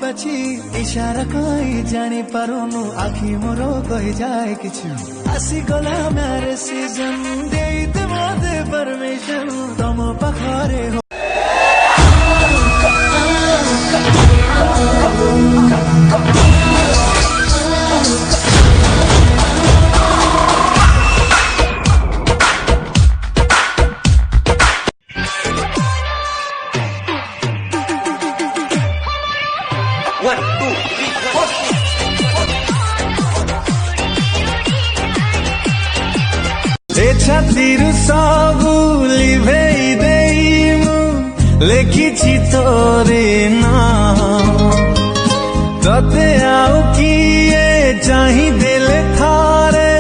बाछी इशारा कई जानी पारुनु आखि मोर कही जाए किछु आसी गला मैरिज सीजन दे दे परमिशन तुम पाखरे हो छातीर सबू लिभेई देइमु लेखिछि तोरे ना तते आउ किए चाही देले थारे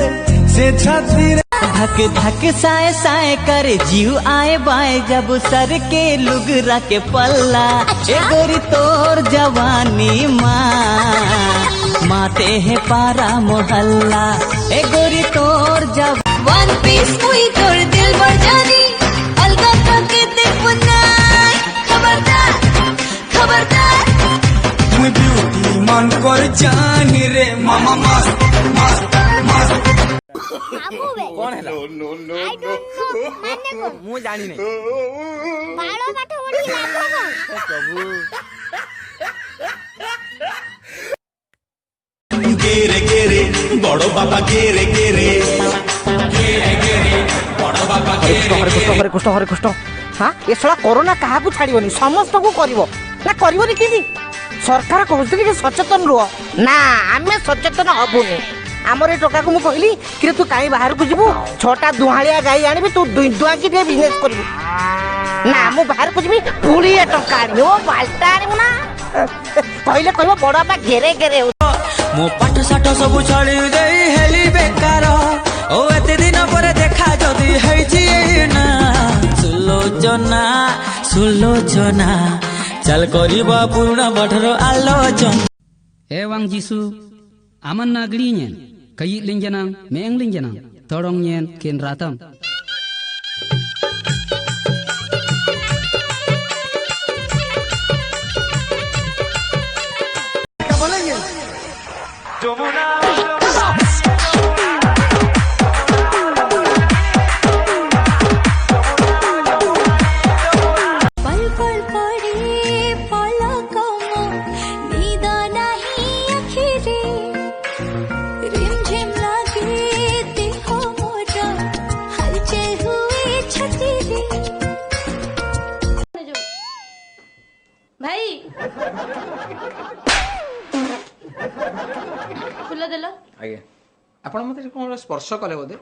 से छातीर धक धक साए साए करे जीव आए बाए जब सर के लुगरा के पल्ला ए गोरी तोर जवानी माते है पारा मोहल्ला ए गोरी तोर जवानी वन पीस हुई तोर दिल भर जानी अलगा करके देख बनाए खबरदार खबरदार मुझे ब्यूटी मन कर जानी रे मामा मस्त मस्त मस्त कौन है no no I don't know माने को मु जानी नहीं बाळो पाठ पढी लाभ हो प्रभु गेरे गेरे बड़ो बाबा गेरे गेरे हरे कृष्ण हाँ ये सला कोरोना क्या छाड़बनी समस्त को करिवो ना करिवनी कि सरकार कहते कि सचेतन रुह ना आमे सचेतन हबुनी आमर टका को कहली कि तू कहीं बाहर को जीवु 6टा दुहालिया गाई आनी तू दुआ की बिजनेस करू ना मु बाहर को जीवी पुड़ी टका आनी बाल्टा आनी ना कहले कहबो बड़ बापा घेरे घेरे मो पाठ साठ सब छाड़ी दे हेली बेकार ओ एते दिन पर देखा जदी हेछि ना सुलोचना सुलोचना चल करिबा पूर्ण बठरो आलोचना एवं जिसु aman nagrinya kayi linjanang meeng linjanang torong nyen ken ratam भाई फुल देल आगे आपण मते कोन स्पर्श कले बोदे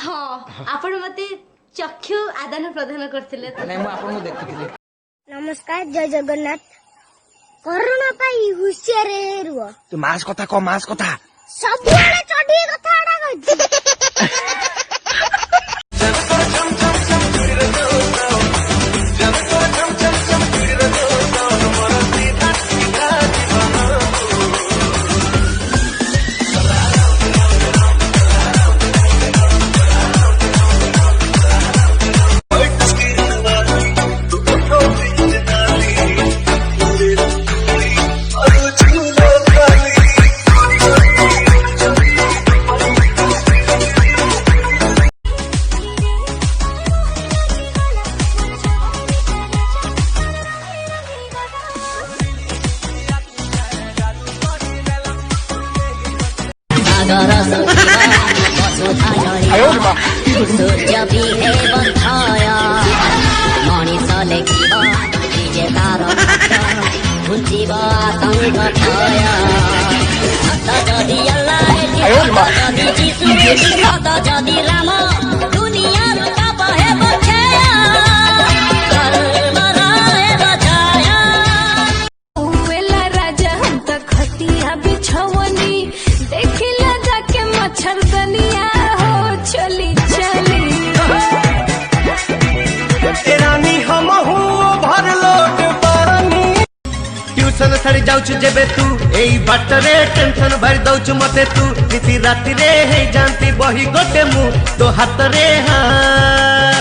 हां आपण मते चक्षु आदान प्रदान करथिले नै मु आपण को देखिथिले। नमस्कार जय जगन्नाथ कोरोना पाई हुशियार रुओ तू मास कथा को मास कथा सब वाले चढ़ी कथा आडा गई राजा हम तक खतिया बिछवनी देखिला जाके मच्छर दनिया हो चली चली रानी हम भर लोट पानी ट्यूशन छाड़ी जाऊछु जेबे तू एई बाटरे टेंशन भर दउछु मते तू नीति राति रे हे जानती बही गोटे मु तो हाथ रे हां